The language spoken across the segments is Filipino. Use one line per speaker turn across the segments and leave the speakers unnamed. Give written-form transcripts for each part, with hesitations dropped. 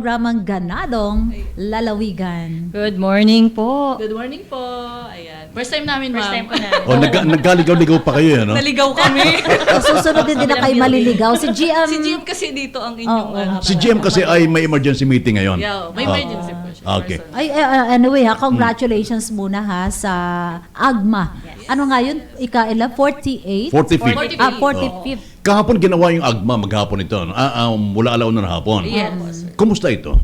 Programang Ganadong Lalawigan.
Good morning po.
Good morning po. Ayan. First time namin, ma'am.
First time po namin.
O, nagkaligaw-ligaw pa kayo, ano?
Naligaw kami.
Sa susunod din na kayo maliligaw. Si GM.
Si GM kasi dito ang inyong...
Oo.
Si GM kasi ay may emergency meeting ngayon.
Yeah, may emergency po siya.
Okay.
Ay, anyway congratulations muna sa AGMA. Ano nga yun? Ika-ila? 48?
45th.
45th.
Kahapon ginawa yung AGMA maghapon ito. Mula alauna ng hapon.
Yes.
Kumusta ito?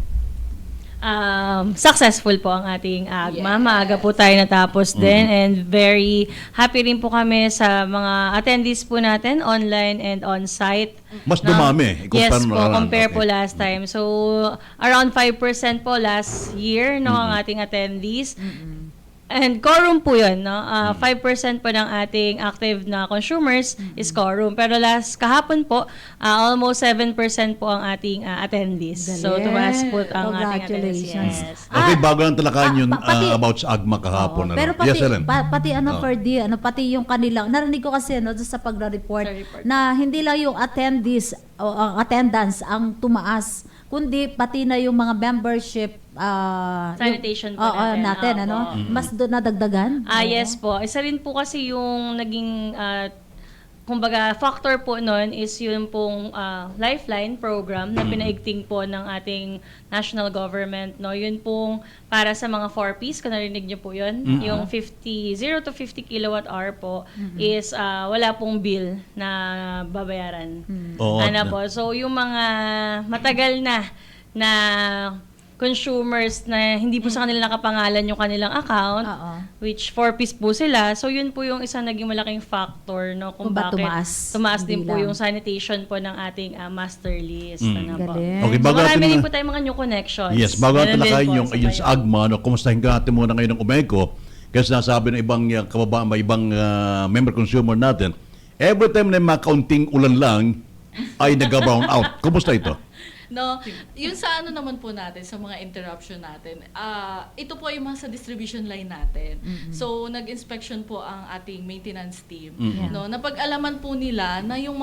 Successful po ang ating AGMA.
Yes.
Maaga po tayo natapos din and very happy rin po kami sa mga attendees po natin online and on-site.
Mas dumami.
Yes
mo
po,
nakaraan.
compare po
Okay.
last time. So, around 5% po last year ang ating attendees. And quorum po yun, no? 5% po ng ating active na consumers is quorum. Pero kahapon po, almost 7% po ang ating attendees. So,
Galing.
tumaas po ang ating attendees.
Congratulations.
Yes.
Okay, bago lang talakaan yun
pati-
about sa AGMA kahapon.
Oo,
ano?
pero pati,
Yes, Ellen.
pati Ferdy, pati yung kanilang, narinig ko kasi sa pag-report
Sa report.
na hindi lang yung attendees o ang attendance ang tumaas, kundi pati na yung mga membership
Sanitation po
natin.
Opo.
Mas doon nadagdagan?
Yes po. Isa rin po kasi yung naging kumbaga factor po nun is yung pong Lifeline program na pinaigting po ng ating national government, no. Yun pong para sa mga 4Ps, kung narinig niyo po yun, yung 0 to 50 kilowatt hour po is wala pong bill na babayaran.
Oo.
Po. So yung mga matagal na consumers na hindi po sa kanila nakapangalan yung kanilang account,
Oo.
which 4Ps po sila. So yun po yung isang naging malaking factor, no, kung
Kung ba't
bakit
tumaas?
din
Hindi
po
lang.
yung sanitation po ng ating master list. Ano po.
Galing.
Okay,
So
bago
marami
natin
din po tayong mga new connections.
Yes, bago
Meron
natin
din
talakayin
po
yung sa AGMA, no, kumustahin ka natin muna ngayon ng Umeco. Kasi sinasabi ng ibang kababaan, ibang member consumer natin, every time na makaunting ulan lang, ay nag-brown out. Kumusta ito?
No, yun sa ano naman po natin, sa mga interruption natin, ito po ay mga sa distribution line natin. So, nag-inspection po ang ating maintenance team. No, napag-alaman po nila na yung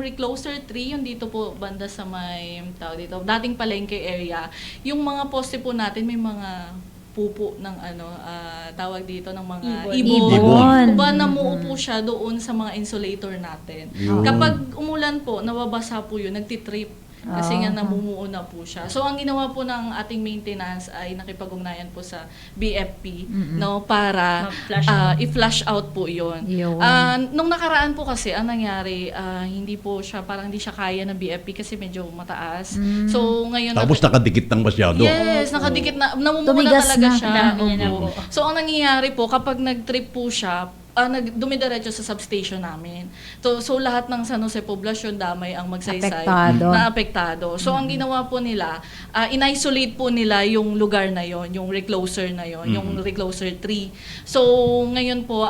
recloser tree, yung dito po banda sa may tawag dito, dating palengke area, yung mga poste po natin may mga pupo ng tawag dito ng mga
Ibon.
Kuba namuo po siya doon sa mga insulator natin. Kapag umulan po, nababasa po yun, nagtitrip. Kasi nga namumuo na po siya. So ang ginawa po ng ating maintenance ay nakipag-ugnayan po sa BFP no para i-flush out po 'yon. Nung nakaraan po kasi ang nangyari hindi po siya parang hindi siya kaya ng BFP kasi medyo mataas. So ngayon
Tapos nakadikit ng masyado.
Yes, nakadikit na namumuo na
Tumigas
talaga
na.
siya.
Dami niya na
Opo.
po.
So ang nangyayari po kapag nag-trip po siya, dumidiretso sa substation namin. So lahat ng San Jose poblasyon damay ang magsaysay
Apektado.
na apektado. So ang ginawa po nila, in-isolate po nila yung lugar na yon, yung recloser na yon, yung recloser tree. So ngayon po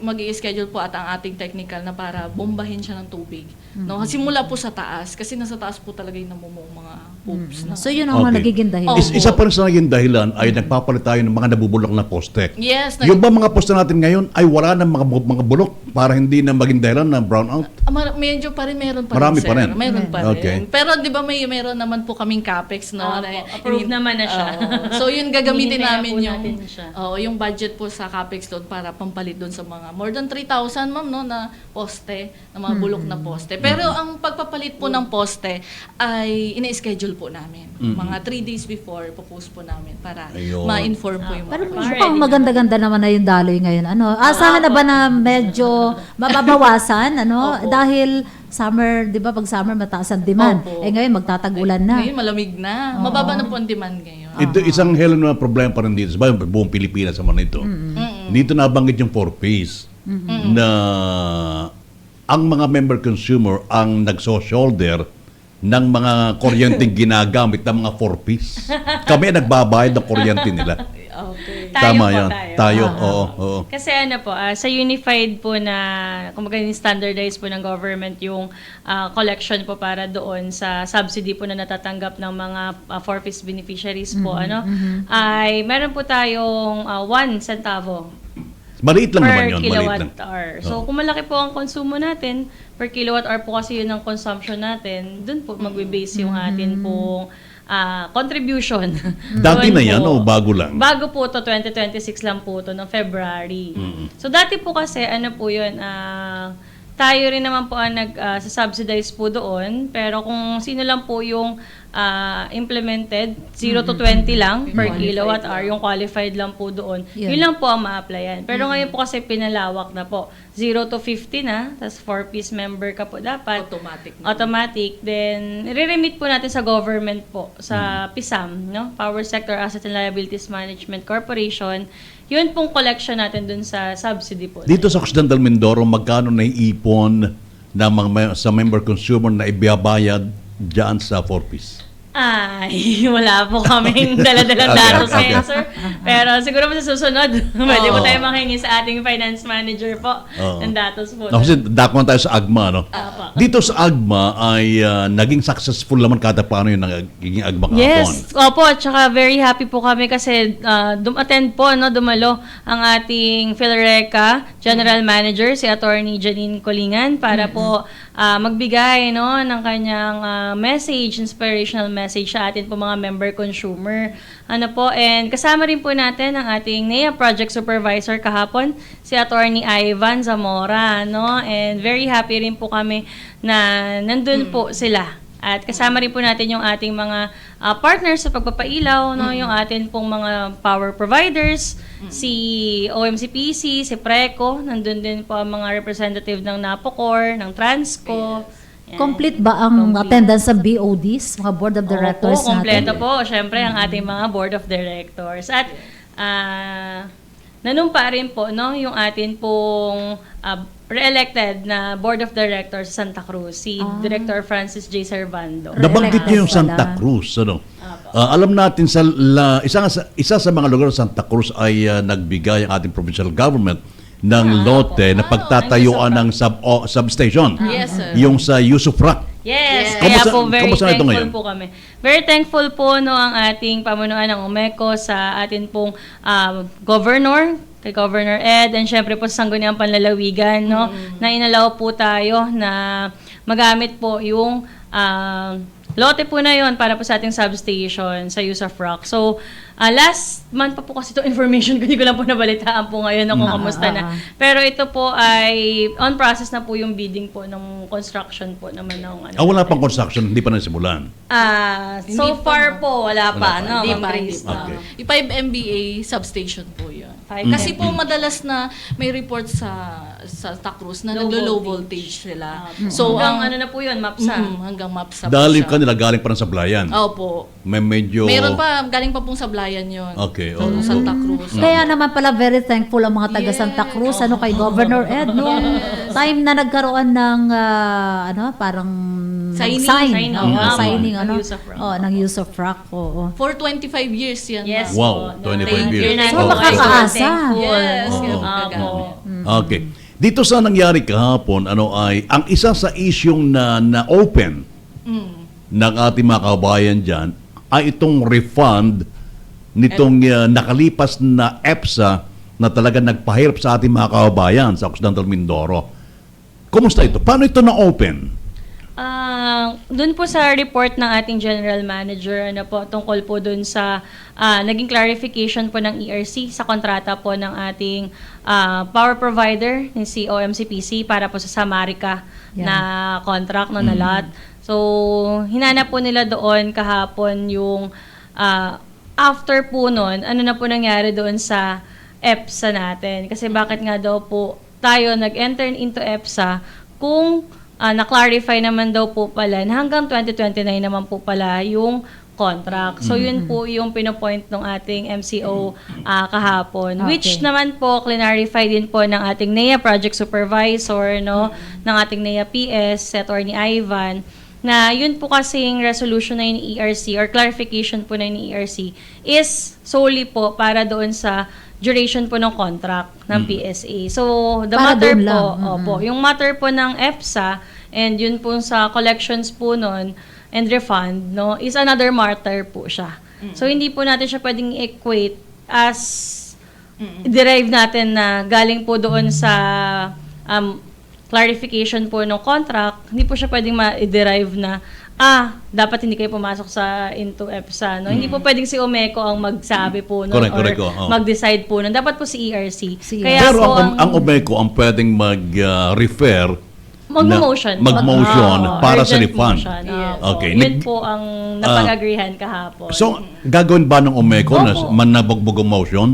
mag-i-schedule po at ang ating technical na para bombahin siya ng tubig. No, simula po sa taas kasi nasa taas po talaga yung namumuong mga poops.
So yun ang mga
Okay.
nagiging dahilan.
Opo.
Isa pa rin sa naging dahilan ay nagpapalit tayo ng mga nabubulok na poste.
Yes,
Yung ba mga poste natin ngayon ay wala ng mga bulok para hindi na maging dahilan ng brownout?
medyo pa rin, meron pa
Marami
rin,
pa
sir.
rin.
Meron pa rin.
Okay.
Pero di ba meron naman po kaming capex, no?
Approved naman na siya.
Oo. So yun gagamitin
Hinihintay
namin
po
yung
natin siya.
yung budget po sa capex doon para pampalit doon sa mga more than 3,000 ma'am no na poste, na mga bulok na poste. Pero ang pagpapalit po ng poste ay ine-schedule po namin. Mga 3 days before po namin para
Ayun.
ma-inform po yung
Pero
mga
mukhang maganda-ganda naman na yung daloy ngayon. Asahan na ba na medyo mababawasan? Dahil summer, di ba pag summer mataas ang demand.
Opo.
Ngayon magtatagulan na.
Ngayon malamig na. Mababa na po ang demand ngayon.
Ito isang hell na problema pa rin dito. Sa buong Pilipinas naman ito. Dito nabanggit yung 4Ps na ang mga member consumer ang nagso-shoulder ng mga kuryenteng ginagamit ng mga 4Ps. Kami nagbabayad ng kuryente nila.
Okay.
Tama
po
yan. Tayo, oo.
Kasi sa unified po na, kumbaga standardized po ng government yung collection po para doon sa subsidy po na natatanggap ng mga 4Ps beneficiaries po, ay meron po tayong 1 centavo
Maliit lang naman
per
yun. Maliit lang.
kilowatt hour. So, kung malaki po ang konsumo natin, per kilowatt hour po kasi yun ang consumption natin, dun po magbe-base yung atin pong contribution.
Dati
Doon
na yan
po.
o bago lang?
Bago po to 2026 lang po to, noong February. So dati po kasi, ano po yun, tayo rin naman po ang nag-subsidize po doon. Pero kung sino lang po yung implemented, 0 to 20 lang per kilowatt hour, yung qualified lang po doon,
Yun.
yun lang po ang ma-applyan. Pero ngayon po kasi pinalawak na po. 0 to 50 na, tapos 4-piece member ka po dapat.
Automatic na.
Automatic. Then, re-remit po natin sa government po, sa PISAM, no? Power Sector Asset and Liabilities Management Corporation. Yun pong collection natin dun sa subsidy po.
Dito sa Occidental Mindoro, magkano naiipon na sa member consumer na ibiyabayad dyan sa 4-piece?
Ay, wala po kaming dala-dalang
Okay,
datos
okay.
ngayon, sir. Pero siguro po sa susunod, pwede po
Oo.
tayo makingi sa ating finance manager po
Oo.
ng datos po.
No, kasi dakuan tayo sa AGMA, no?
Apo.
Dito sa AGMA ay naging successful naman kada paano yung naging AGMA kahapon.
Yes, opo, at saka very happy po kami kasi attend po, no, dumalo ang ating PhilReca General Manager, si Attorney Janine Colingan, para po magbigay, no, ng kanyang message, inspirational message sa atin po mga member consumer. Ano po, and kasama rin po natin ang ating NEA Project Supervisor kahapon, si Attorney Ivan Zamora, no, and very happy rin po kami na nandun po sila. At kasama rin po natin yung ating mga partners sa pagpapailaw, no? Yung atin pong mga power providers, si OMCPC, si Preco, nandun din po ang mga representative ng NAPOCOR, ng Transco. Yan.
Complete ba ang attendance sa BODs, mga board of directors
Opo, kompleto
natin?
po. Siyempre, ang ating mga board of directors. At nanumpa rin po, no, yung atin pong re-elected na board of directors sa Santa Cruz, si Director Francis J. Servando.
Nabanggit niyo yung
Pala.
Santa Cruz, ano? Alam natin isa sa mga lugar sa Santa Cruz ay nagbigay ang ating provincial government ng lote na pagtatayuan ng substation.
Yes, sir.
Yung sa Yusufrak.
Yes,
Yes.
kaya
Kamusta-
po very
kamusta na ito
thankful
ngayon?
po kami. Very thankful po, no, ang ating pamunuan ng UMECO sa atin pong governor, kay Governor Ed, and syempre po sa Sangguniang Panlalawigan, no, na inalaw po tayo na magamit po yung lote po na yon para po sa ating substation sa Yusufrak. So, last month pa po kasi itong information ko, hindi ko lang po nabalitaan po ngayon kung kamusta na. Pero ito po ay on process na po yung bidding po ng construction po naman ng ano.
Wala pang construction, hindi pa nasimulan.
So
Hindi pa,
far
no?
po, wala pa,
Wala pa.
no?
Hindi
Ma'am
pa,
Grace?
hindi pa.
Okay.
Yung 5 MBA substation po yun.
5
Kasi po madalas na may report sa Santa Cruz na
Low
naglo-low
voltage.
voltage sila.
So,
So,
hanggang ano na po yun, MAPSA?
hanggang MAPSA po
Dahil
siya.
kanila galing pa ng sablayan.
Opo.
May medyo...
Meron pa, galing pa pong sablayan yun.
Okay,
So,
oo.
Santa Cruz.
Kaya naman pala very thankful ang mga taga Santa Cruz, ano, kay Governor Ed, no? Time na nagkaroon ng, parang
Signing.
Signing.
signing,
Ng
ano?
use of rock.
Ng use of rock, oo.
For 25 years yan.
Yes
ma'am.
Wow,
po.
25
Thank you
years.
natin
So,
po.
makakaasa.
Thankful.
Yes,
Oo.
Opo.
Okay. Dito sa nangyari kahapon, ay ang isa sa isyong na-open ng ating mga kabayan dyan ay itong refund nitong nakalipas na EPSA na talaga nagpahirap sa ating mga kabayan sa Occidental Mindoro. Kumusta ito? Paano ito na-open?
Doon po sa report ng ating general manager, ano po, tungkol po doon sa naging clarification po ng ERC sa kontrata po ng ating power provider, ng OMCPC, para po sa Samarica na contract na lot. So, hinanap po nila doon kahapon yung after po nun, ano na po nangyari doon sa EPSA natin. Kasi bakit nga daw po tayo nag-enter into EPSA kung na-clarify naman daw po pala na hanggang 2029 naman po pala yung contract. So, yun po yung pinopoint ng ating MCO kahapon.
Okay.
Which naman po, clarify din po ng ating NEA Project Supervisor, no, ng ating NEA PS, si Attorney Ivan, na yun po kasing resolution na yun ni ERC or clarification po na yun ni ERC is solely po para doon sa duration po ng contract ng PSA. So, the
Para
matter
doon
po,
lang.
opo, yung matter po ng EPSA and yun po sa collections po nun and refund, no, is another matter po siya. So, hindi po natin siya pwedeng equate as derive natin na galing po doon sa clarification po ng contract, hindi po siya pwedeng ma-derive na dapat hindi kayo pumasok into EPSA. No? Hindi po pwedeng si Omeco ang magsabi po nun
Correct,
or
oo.
mag-decide po nun. Dapat po si ERC.
Si
Kaya
Pero
po
ang Omeco ang pwedeng mag-refer
mag-motion.
Mag-motion para sa
urgent
refund.
motion.
Yes.
Opo.
Okay.
Yun po ang napag-agreehan kahapon.
So, gagawin ba ng Omeco na
Opo.
manabugbog ang motion?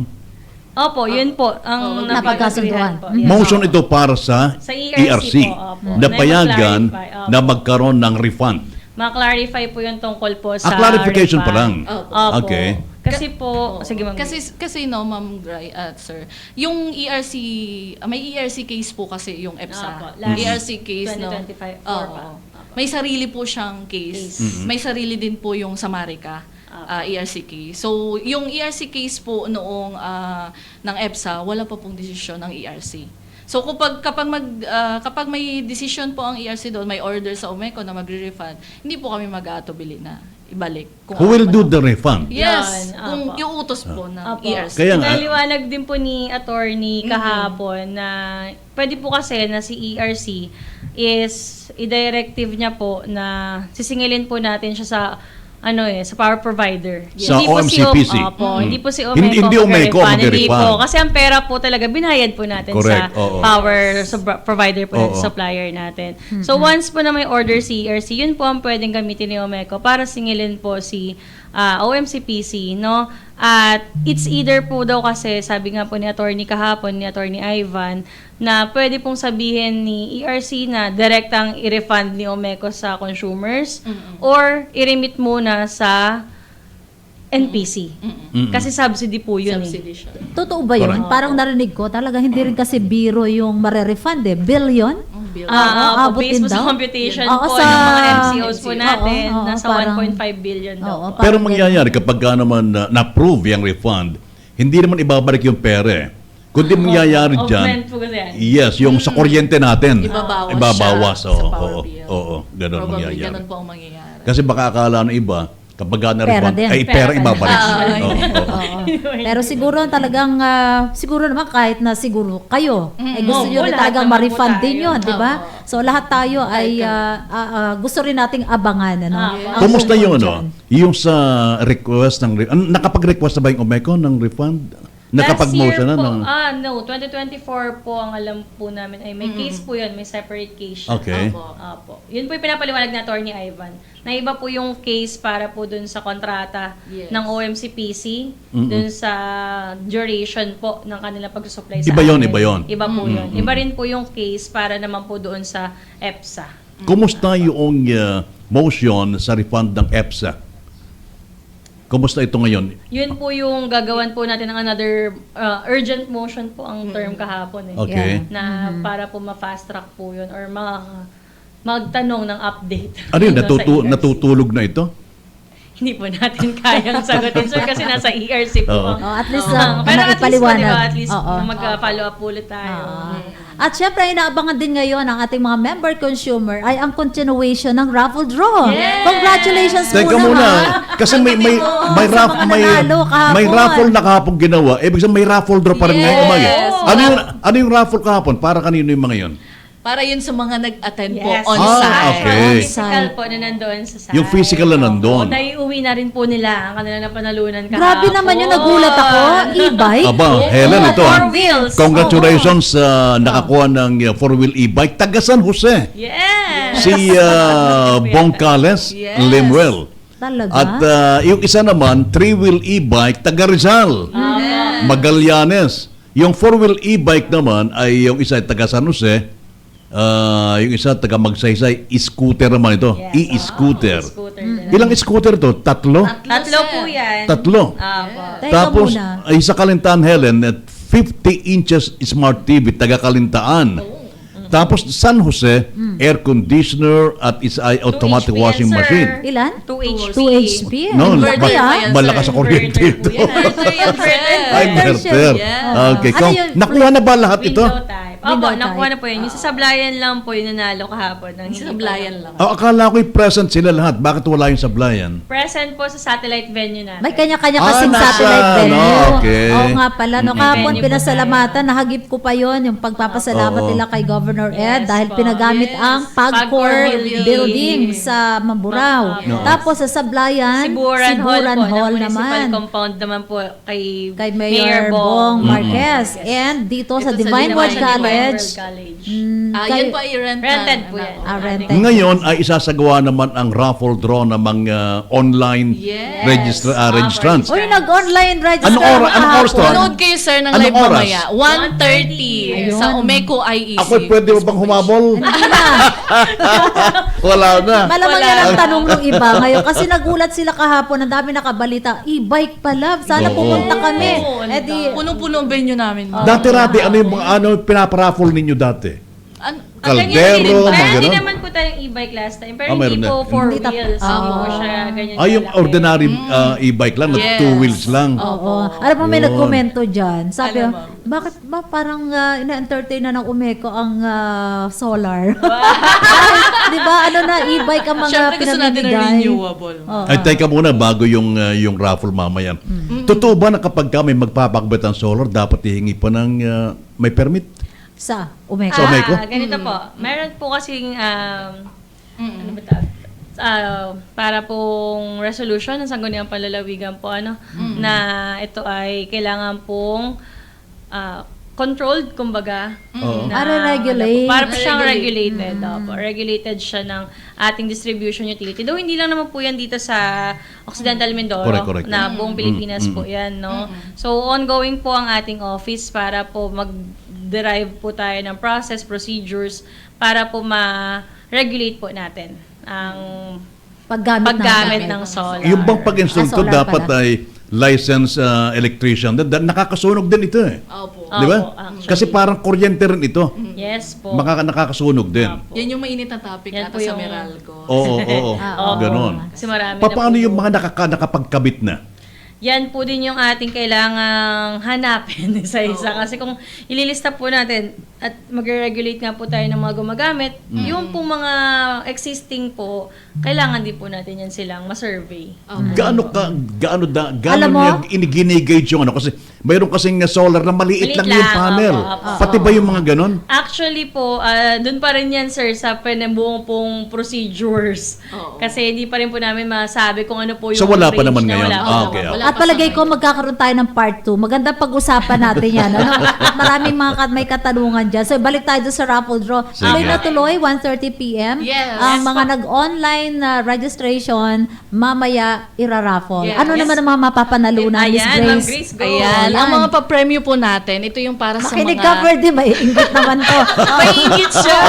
Opo, yun po ang napag-agreehan po. Yes.
Motion ito para sa
Sa ERC po, opo.
na payagan
Na i-clarify, opo.
na magkaroon ng refund.
Ma-clarify po yung tungkol po sa
Clarification pa lang.
Opo.
Okay.
Kasi po, sige ma'am.
Kasi no, Ma'am Gray at Sir, yung ERC, may ERC case po kasi yung EPSA.
Opo, last
ERC case, no?
2025
Oo.
pa.
May sarili po siyang case. May sarili din po yung sa Marica. ERC case. So, yung ERC case po noong ng EPSA, wala pa pong desisyon ng ERC. So kapag may decision po ang ERC doon, may order sa Omeco na magre-refund, hindi po kami mag-aatubili na ibalik.
Who will do the refund?
Yes,
Yan,
kung
apo.
iuutos po ng
Opo.
ERC.
Kaya nga-
Naliwanag din po ni attorney kahapon na pwede po kasi na si ERC is i-directive niya po na sisingilin po natin siya sa sa power provider.
Sa
Hindi po
OMCPC.
Hindi po si Omeco.
Hindi Omeco
mag-refund. Hindi
mag-refund.
po. Kasi ang pera po talaga, binayad po natin
Correct,
sa
oo.
power provider po natin,
Oo.
supplier natin. So once po na may order si ERC, yun po ang pwedeng gamitin ni Omeco para singilin po si OMCPC, no? At it's either po daw kasi, sabi nga po ni attorney kahapon, ni attorney Ivan, na pwede pong sabihin ni ERC na direktang i-refund ni Omeco sa consumers or i-remit muna sa NPC. Kasi subsidy po yun
Subsidy siya.
Totoo ba yun?
Correct.
Parang narinig ko, talaga hindi rin kasi biro yung marerefund eh. Billion?
Bill.
abot
Based
din
po sa
daw?
computation
Oo,
po
sa-
ng mga MCOs po
Oo,
natin,
oo,
nasa
parang-
1.5 billion daw.
Oo,
po.
Pero
parang
mangyayari kapag ka naman na-approve yung refund, hindi naman ibabalik yung pera eh. Kundi mangyayari dyan,
Augment po kasi yan.
yes, yung sa kuryente natin,
Ibabawas siya
oo,
sa power
oo,
bill.
oo, ganun
Probably
mangyayari.
ganun po ang mangyayari.
Kasi baka akala ng iba, kapag ka na-refund,
Pera din.
ay pera
Pera pa
ibabalik.
din.
Oo, oo.
Oo. Pero siguro talagang, siguro naman kahit na siguro kayo, ay gusto
Oo,
nyo rin
lahat
talagang
naman po
ma-refund din
tayo.
yun, di ba? So lahat tayo ay gusto rin nating abangan. Ano? Ang
Kumusta
tungkol
yung
dyan.
yung sa request ng nakapag-request na ba yung Omeco ng refund? Nakapag-motion na
Last year
ng
po, 2024 po ang alam po namin ay may case po yun, may separate case siya.
Okay.
Opo. Yun po yung pinapaliwanag na attorney Ivan. Na iba po yung case para po dun sa kontrata
Yes.
ng OMCPC, dun sa duration po ng kanilang pag-supply sa
Iba yun,
amin.
iba yun.
Iba po yun. Iba rin po yung case para naman po doon sa EPSA.
Kumusta yung motion sa refund ng EPSA? Kumusta ito ngayon?
Yun po yung gagawan po natin ng another urgent motion po ang term kahapon eh.
Okay.
Na para po ma-fast track po yun or magtanong ng update.
Ano yun?
Dito sa ERC.
Natutulog na ito?
Hindi po natin kayang sagutin, sir, kasi nasa ERC po.
Oo.
Oh, at least
Pero at least po,
maipaliwanag.
di ba, at least
Oo.
mag-follow up ulit tayo.
At syempre, inaabangan din ngayon ng ating mga member consumer ay ang continuation ng raffle draw.
Yes!
Congratulations
Teka
muna.
muna. Kasi may
sa mga nanalo kahapon.
may raffle na kahapon ginawa. Ibig sabihin may raffle draw pa rin ngayong umaga. Ano yung raffle kahapon? Para kanino yung mga yun?
Para yun sa mga nag-attend po
Yes.
on-site.
Ah, okay.
Physical po na nandoon sa site.
Yung physical na nandoon.
Naiuwi na rin po nila ang kanilang napanalunan kahapon.
Grabe naman yung nagulat ako. E-bike.
Aba, Helen, ito
Four wheels.
Congratulations sa nakakuha ng four-wheel e-bike. Taga San Jose.
Yes.
Si Bongcales
Yes.
Lemuel.
Talaga?
At yung isa naman, three-wheel e-bike, taga Rizal. Magallanes. Yung four-wheel e-bike naman ay yung isa ay taga San Jose. Yung isa taga Magsaysay, scooter naman ito.
Yes.
E-scooter.
Scooter din.
Ilang scooter to? Tatlo?
Tatlo po yan.
Tatlo.
Apo.
Teka
Tapos,
muna.
ay sa Kalintaan, Helen, at 50 inches smart TV, taga Kalintaan. Tapos, San Jose, air conditioner at isa ay automatic
2 HP
washing
yan, sir.
machine.
Ilan?
2 HP.
2 HP.
No,
Laki ah.
malakas sa kuryente ito.
Inverter yan, sir.
Ay,
Inverter
inverter.
siya.
Okay.
Ano yun?
Nakuha na ba lahat ito?
Window type. Opo,
Window
nakuha
type.
na po yun. Yung sa sablayan lang po yung nanalo kahapon. Ng
Sa sablayan lang.
Akala ko'y present sila lahat. Bakit wala yung sablayan?
Present po sa satellite venue natin.
May kanya-kanya
Ah,
kasing
nasa,
satellite venue.
okay.
Oo nga pala. No,
May
kahapon
venue po
pinasalamatan, nahagip ko pa yon yung pagpapasalamat
Oo.
nila kay Governor Ed
Yes
dahil
po.
pinagamit
Yes.
ang Pagcor
Pagcor
building sa Mamburao.
No.
Tapos sa Sablayan,
Siburan Hall po,
Hall
ng municipal
naman.
compound naman po kay
Mayor Bong Marquez. And dito sa Divine Word College,
College.
Yun po ay
Rented po yan.
rented.
Ngayon ay isasagawa naman ang raffle draw ng mga online
Yes.
registrants.
Uy, nag-online register.
Anong oras to?
Manood kayo, sir, ng
Anong
live
oras?
mamaya. 1:30 sa Umeco IEC.
Ako pwede mo bang humabol? Wala na.
Malamang
Wala.
yan ang tanong ng iba ngayon. Kasi nagulat sila kahapon, ang dami nakabalita. E-bike pala. Sana
Oo.
pumunta kami.
Oo,
Eh di,
Punong-puno ang venue namin.
Dati-rati, ano yung mga pinaparaffle ninyo dati? Kaldero, mga
Hindi
ganon?
naman po tayong e-bike last time. Pero
Meron
hindi
na.
po four
Hindi
wheels.
Oo.
Po siya, ganyan
Yung
kalaki.
ordinary e-bike lang, na
Yes.
2 wheels lang.
oo. Alam mo, may
Yun.
nagkomento dyan. Sabi,
Alam mo.
bakit ba parang ina-entertain na ng Umeco ang solar? Dahil, di ba, ano na, e-bike ang mga
Siyempre gusto natin ng
pinamimigay.
renewable.
Oo.
Ay, teka muna, bago yung raffle mamaya. Totoo ba na kapag kami magpapakbit ang solar, dapat ihingi pa ng may permit?
Sa Umeco.
Sa Umeco?
Ganito po. Meron po kasing, ano ba tawag? Para pong resolution ng Sangguniang Panlalawigan po, na ito ay kailangan pong controlled, kumbaga.
Oo.
Regulate.
Para po siyang regulated. Opo. Regulated siya ng ating distribution utility. Though hindi lang naman po yan dito sa Occidental Mindoro,
Correct.
na buong Pilipinas po yan, no? So, ongoing po ang ating office para po mag-derive po tayo ng process, procedures, para po ma-regulate po natin ang paggamit ng solar.
Yung bang pag-install ko
solar
dapat
pala.
ay licensed electrician. Nakakasunog din ito eh.
Opo.
Di ba?
Opo, actually.
Kasi parang kuryente rin ito.
Yes po.
Nakakasunog din.
Yan yung mainit na topic
Yan
ata
po
sa
yung-
Meralco.
Oo. Ganon.
Kasi marami
Paano
na po
yung mga nakapagkabit na?
Yan po din yung ating kailangang hanapin isa-isa. Kasi kung ililista po natin at mag-regulate nga po tayo ng mga gumagamit, yung po mga existing po, kailangan din po natin yan silang ma-survey.
Gaano
Alam mo?
niya ginigage yung ano? Kasi mayroon kasing solar na maliit
Maliit
lang yung
lang,
panel.
opo.
Pati ba yung mga ganon?
Actually po, dun pa rin yan, sir, sa buong pong procedures.
Oo.
Kasi hindi pa rin po namin masabi kung ano po yung
So, wala pa
range
naman
na
ngayon?
wala pa.
Okay.
Wala
At
pa
palagay
sa
ko magkakaroon tayo ng part 2. Maganda pag-usapan natin yan. Ano? At maraming mga may katanungan dyan. So balik tayo doon sa raffle draw.
Sige.
Tuloy na tuloy, 1:30 p.m.
Yes.
Ang
Yes,
mga nag-online registration, mamaya iraraffle.
Yes.
Ano naman ang mga mapapanalunan, Miss
Ayan, Ma'am
Grace?
Grace, go.
Ayan.
Ayan.
Ang mga pa-premyo po natin, ito yung para sa
Makinig
mga...
ka, Ferdy. May inggit naman to.
May ingit siya.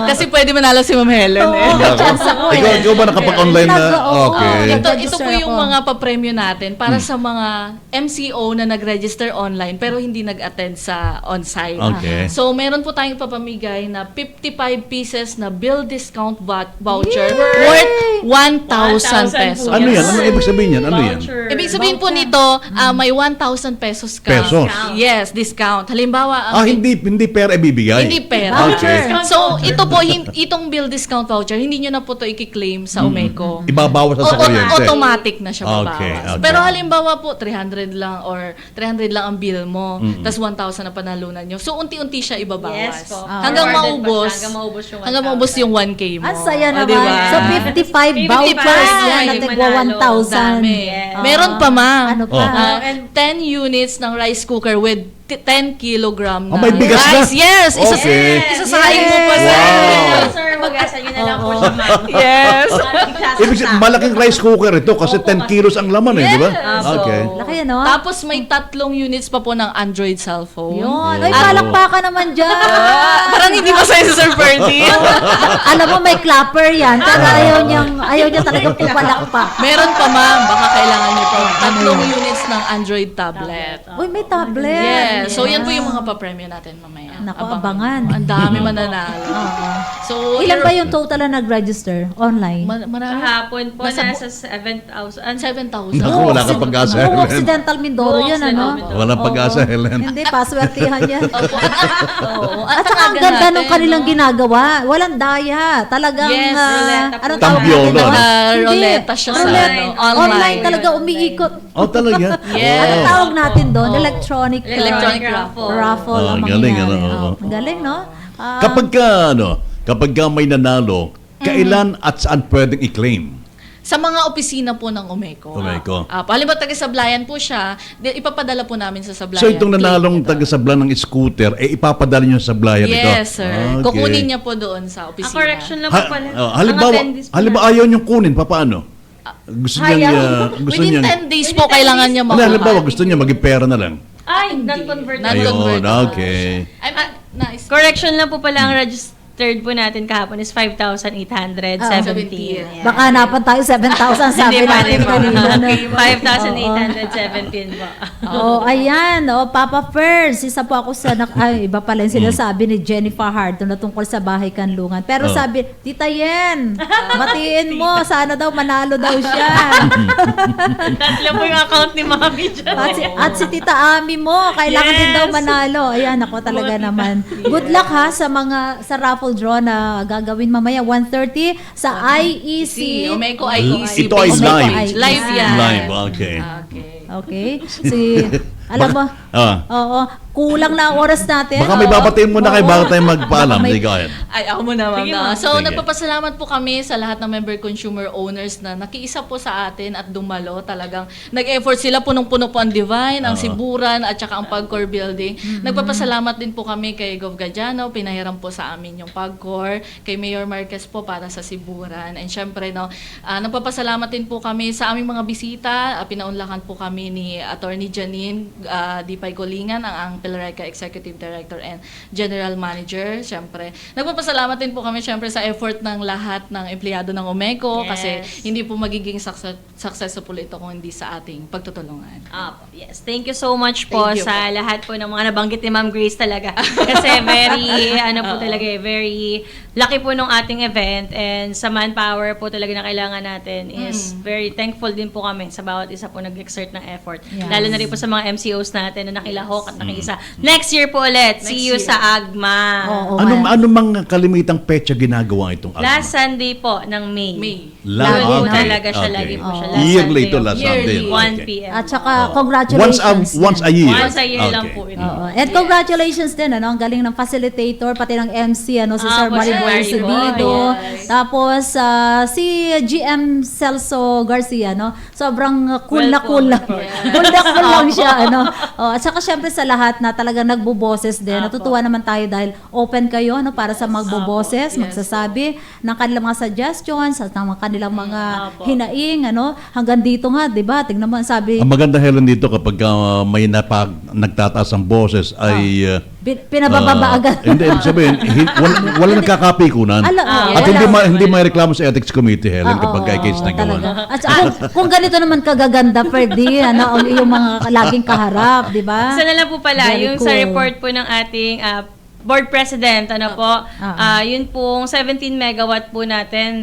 Kasi pwede manalo si Ma'am Helen eh.
Oo, may chance ako eh.
Ikaw ba nakapag-online na?
Oo.
Okay.
Ito
Nag-register
po yung
ako.
mga pa-premyo natin para sa mga MCO na nag-register online pero hindi nag-attend sa on-site.
Okay.
So, meron po tayong papamigay na 55 pieces na bill discount voucher worth 1,000 pesos.
Ano yan? Ano ibig sabihin yan? Ano yan?
Voucher.
Ibig sabihin po nito, may 1,000 pesos ka.
Pesos?
Yes, discount. Halimbawa, ang
Hindi pera ibibigay?
hindi pera.
Okay.
So, ito po, itong bill discount voucher, hindi nyo na po ito i-claim sa Umeco.
Ibabawas na sa kuryente?
Automatic na siya babawas.
Okay, okay.
Pero halimbawa po, 300 lang or 300 lang ang bill mo, tas 1,000 na panalunan nyo. So, unti-unti siya ibabawas.
Yes po.
Hanggang
Awarded
maubos.
pa siya, hanggang maubos yung 1,000.
Hanggang maubos yung 1K mo.
Ang saya
O,
naman.
diba?
So, 55 vouchers
Yes.
yan na
Yung
tigwa
manalo.
1,000.
Dami.
Yes.
Meron pa, ma'am.
Ano pa?
And 10 units ng rice cooker with 10 kilogram na
may bigas na?
rice. Yes!
Okay.
Isasahin mo pa,
Yes.
sir.
Wow.
Sir, wagasan nyo na lang po siya, ma'am.
Yes.
Ibig sabihin, malaking rice cooker ito kasi 10 kilos ang laman eh, di ba?
Yes.
Okay.
Laki ano?
Tapos may 3 units pa po ng Android cellphone.
Yun. Ay, palakpakan naman dyan.
Parang hindi masaya si Sir Ferdy.
Alam mo, may clapper yan. Kaya ayaw niya talaga pupalakpak.
Meron pa, ma'am. Baka kailangan niyo pa. tatlong units ng Android tablet.
Uy, may tablet.
Yes. So, yan po yung mga papremyo natin mamaya.
Naku, abangan.
Ang dami mananalo.
Oo.
So,
Ilan ba yung total na nag-register online?
Marami.
Kahapon po,
Nasa
nasa 7,000.
7,000.
Naku, wala kang pag-asa,
Buong
Helen.
Occidental Mindoro
Buong
yun, ano?
Occidental
Walang pag-asa,
Oo.
Helen.
Hindi, paswertihan yan.
Opo. Oo.
At saka ang ganda nung kanilang ginagawa. Walang daya. Talagang,
Yes,
ruleta po.
anong tawag
Tambiolo,
natin doon?
no?
Hindi.
Ruleta siya sa
Roulette.
ano,
Online talaga umiikot.
Oh, talaga?
Yes.
Anong
Oh.
tawag natin doon?
Oo.
Electronic
Electronic
raffle.
raffle ang
galing,
mangyayari.
ano, oo.
Oh, galing, no? Ah,
Kapag ka may nanalo, kailan at saan pwedeng i-claim?
Sa mga opisina po ng Umeco.
Umeco.
Halimbawa, taga-sablayan po siya, ipapadala po namin sa sablayan.
So itong nanalong
Claim ito.
taga-sablan ng scooter, ipapadala nyo sa sablayan ito?
Yes, sir.
Okay.
Kukunin niya po doon sa
Ang
opisina.
correction lang po pala.
Halimbawa,
Ang attendees po
halimbawa ayaw niyong kunin, paano? Gusto niya, gusto
Within
niya,
10 days po kailangan niya makuha.
halimbawa gusto niya maging pera na lang.
Ay, non-convertible.
Non-convertible.
Ayun, okay.
Nice.
Correction lang po pala, ang registered po natin kahapon is 5,817.
baka hanapan tayo 7,000 sabi
Hindi pa
natin
rin po.
kanina. no?
5,817 po.
Oh, ayan. Oh, Papa First, isa po ako sa ay, iba pala yung sinasabi ni Jennifer Hart na tungkol sa bahay kanlungan. Pero
Oh.
sabi, Tita Yen, batiin mo, sana daw manalo daw siya.
Tatlo po yung account ni Mami dyan.
At si Tita Ami mo, kailangan din
Yes.
daw manalo. Ayan, ako talaga naman. Good luck ha sa raffle draw na gagawin mamaya 1:30 sa IEC.
Umeco IEC.
Ito ay
Umeco
live.
IEC.
Live yan.
Live, okay.
Okay.
Okay? Alam mo, oo, kulang na ang oras natin.
Baka may
Oo.
babatiin muna kayo
Oo.
bago tayo magpaalam.
Baka may-
Sige, go ahead.
Ay, ako muna, ma'am.
Sige,
na.
ma'am.
So,
Sige.
nagpapasalamat po kami sa lahat ng member consumer owners na nakiisa po sa atin at dumalo. Talagang nag-effort sila, punong-puno po ang Divine, ang Siburan, at saka ang Pagcor Building. Nagpapasalamat din po kami kay Gov. Gadiano, pinahiram po sa amin yung Pagcor, kay Mayor Marquez po para sa Siburan. And syempre, nagpapasalamat din po kami sa aming mga bisita. Pinaunlakan po kami ni Attorney Janine Dipay Colingan, ang Pilarica Executive Director and General Manager. Siyempre, nagpapasalamat din po kami siyempre sa effort ng lahat ng empleyado ng Umeco
Yes.
kasi hindi po magiging successful ito kung hindi sa ating pagtutulungan.
Yes. Thank you so much po
Thank you
sa lahat po ng mga nabanggit ni Ma'am Grace talaga. Kasi very lucky po nung ating event, and sa manpower po talaga na kailangan natin is very thankful din po kami sa bawat isa po nag-exert ng effort.
Yes.
Lalo na rin po sa mga MCOs natin na nakilahok at nakiisa. Next year po ulit. See you
year.
sa AGMA.
Oo,
Ano mga kalimitang petsa ginagawa itong AGMA?
Last Sunday po ng May.
May.
Lagi po
okay.
talaga siya. Lagi po siya. Last
Yearly
Sunday
ito,
of
last
May.
Sunday.
Yearly.
1
Okay.
p.m.
At saka, congratulations.
Once a year.
Once a year lang
Okay.
po ito.
Oo. And congratulations din, ano, ang galing ng facilitator, pati ng MC, ano, si Sir
po,
Maribor
Sir Maribor,
Acevedo.
yes.
Tapos, si GM Celso Garcia, no, sobrang cool
Well
na
po.
cool lang. Cool na cool lang siya, ano. Oh, at saka syempre sa lahat na talagang nagboboses din. Natutuwa naman tayo dahil open kayo, ano, para sa magboboses, magsasabi ng kanilang mga suggestions, at ng kanilang mga hinaing, ano, hanggang dito nga, 'di ba? Tingnan mo, sabi,
Ang maganda, Helen, dito kapag may nagtataas ang boses ay...
pinabababa agad.
Hindi, ibig sabihin, wala nagkakapikunan. At hindi may reklamo sa Ethics Committee, Helen, kapag kay case na gawa.
Talaga. At saka, kung ganito naman kagaganda, Ferdy, ano, ang iyong mga laging kaharap, di ba?
Isa na lang po pala,
Very
yung sa
cool.
report po ng ating board president, ano po, yun pong 17 megawatt po natin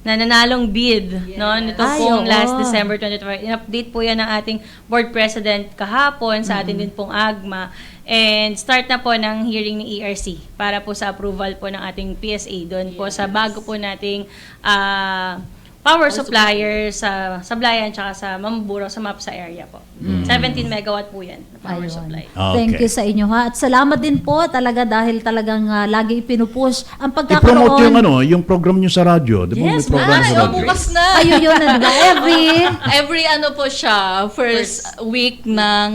na nanalong bid, no? Nito
Ay,
pong
oo.
last December 25. In-update po yan ng ating board president kahapon sa atin din pong AGMA. And start na po ng hearing ng ERC para po sa approval po ng ating PSA doon po sa bago po nating power supplier sa Sablayan tsaka sa Mamburao sa MAPSA area po. 17 megawatt po yan na power
Ayun.
supply.
Thank
Okay.
you sa inyo, ha. At salamat din po talaga dahil talagang lagi ipinupush ang
I-promote
pagkakaroon.
yung program nyo sa radyo. Di ba may program sa radyo?
bukas na.
Ayun yun, ano ba?
Every ano po siya, first week ng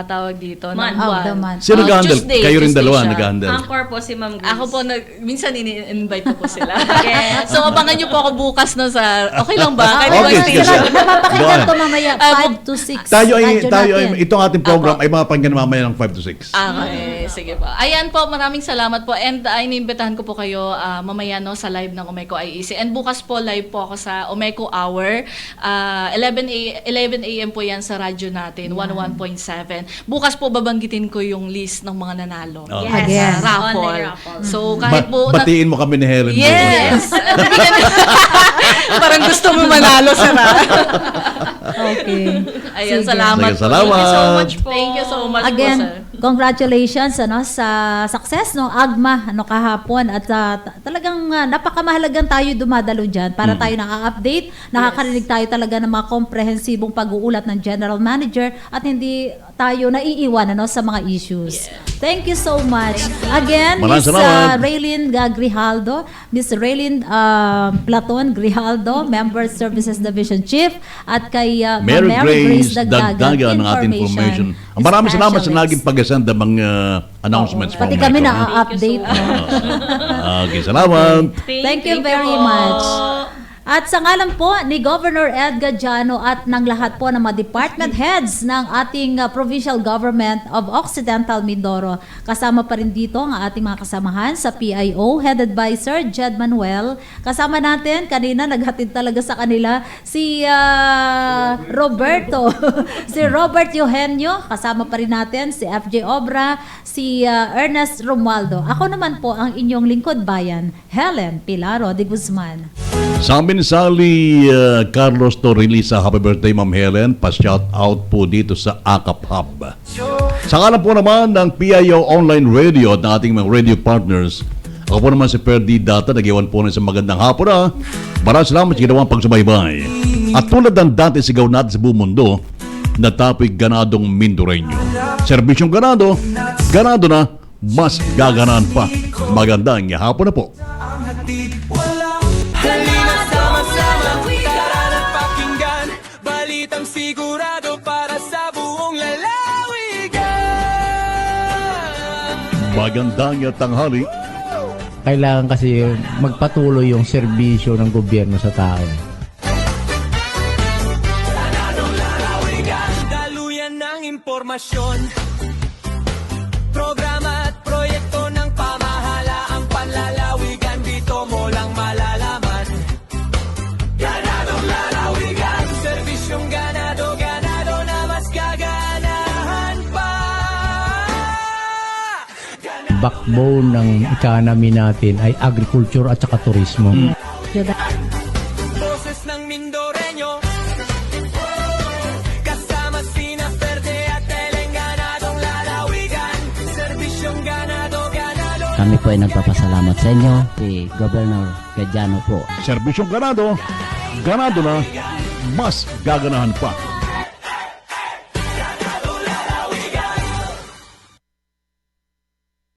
tawag dito, ng
Month.
Of
buwan.
the month.
Sino nag-handle?
Tuesday,
Kayo rin
Tuesday
dalawa
siya.
nag-handle.
Anchor po si Ma'am Grace.
Ako po, minsan ini-invite ko po sila. So, abangan nyo po ako bukas no, sa Okay lang ba? Kahit
Okay,
ibang
sige,
station.
sige.
Napapakinggan
Go
to mamaya, 5 to 6.
Tayo
Radyo
ay
natin.
itong ating program ay mapapakinggan mamaya ng 5 to 6.
Okay, sige po. Ayan po, maraming salamat po. And inimbitahan ko po kayo mamaya no, sa live ng Umeco IEC. And bukas po live po ako sa Umeco Hour. 11 a.m. po yan sa radyo natin, 11.7. Bukas po babanggitin ko yung list ng mga nanalo.
Oh.
Yes.
Again.
Raffle.
Online raffle.
So kahit po...
Batiin mo kami ni Helen.
Yes! Parang gusto mo manalo, Sarah.
Okay.
Ayan,
Sige.
salamat.
Sige, salamat.
Thank you so much po. Thank you so much
Again,
po, sir.
congratulations sa success no AGMA kahapon at talagang napakamahalagang tayo dumadalo diyan para tayo na-update, nakakarinig tayo talaga ng mga komprehensibong pag-uulat ng General Manager at hindi tayo naiiwan sa mga issues. Thank you so much. Again,
Maraming
Miss
salamat.
Raylin Grijaldo, Miss Raylin Platon Grijaldo, Member Services Division Chief, at kay
Mary Grace
Dagdagan,
Dagdaga ng ating information. Maraming salamat sa
Specialist.
naging pag-send ng mga announcements
Oo, pati
from
kami
Umeco.
na-update.
Okay, salamat.
Thank you very
po.
much. At sa ngalan po ni Governor Ed Gadiano at ng lahat po ng mga department heads ng ating provincial government of Occidental Mindoro, kasama pa rin dito ang ating mga kasamahan sa PIO headed by Sir Jed Manuel. Kasama natin, kanina naghatid talaga sa kanila si Roberto, si Robert Eugenio, kasama pa rin natin si FJ Obra, si Ernest Romualdo. Ako naman po ang inyong lingkod bayan, Helen Pilaro de Guzman.
Sa amin Sally Carlos Torrelisa, happy birthday Ma'am Helen. Pa-shout out po dito sa AKAP Hub. Sa ngalan po naman ng PIO Online Radio at ng ating mga radio partners, ako po naman si Perdi Data, nag-iwan po na sa magandang hapon na. Maraming salamat sa ginawang pagsubaybay. At tulad ng dati sigaw natin sa buong mundo, na topic ganadong Mindoreño. Serbisyong ganado, ganado na, mas gaganan pa. Magandang hapon na po.
Halina sama-sama, tara na pakinggan, balitang sigurado para sa buong lalawigan.
Magandang tanghali.
Kailangan kasi magpatuloy yung serbisyo ng gobyerno sa tao.
Daluyan ng impormasyon, programa at proyekto ng pamahalaang panlalawigan, dito mo lang malalaman. Ganadong lalawigan, serbisyong ganado, ganado na mas gaganahan pa.
Backbone ng economy natin ay agriculture at saka turismo.
Boses ng Mindoreño, kasama sina Verde at Eleng, ganadong lalawigan, serbisyong ganado, ganado.
Kami po ay nagpapasalamat sa inyo, si Governor Gadiano po.
Serbisyong ganado, ganado na, mas gaganahan pa.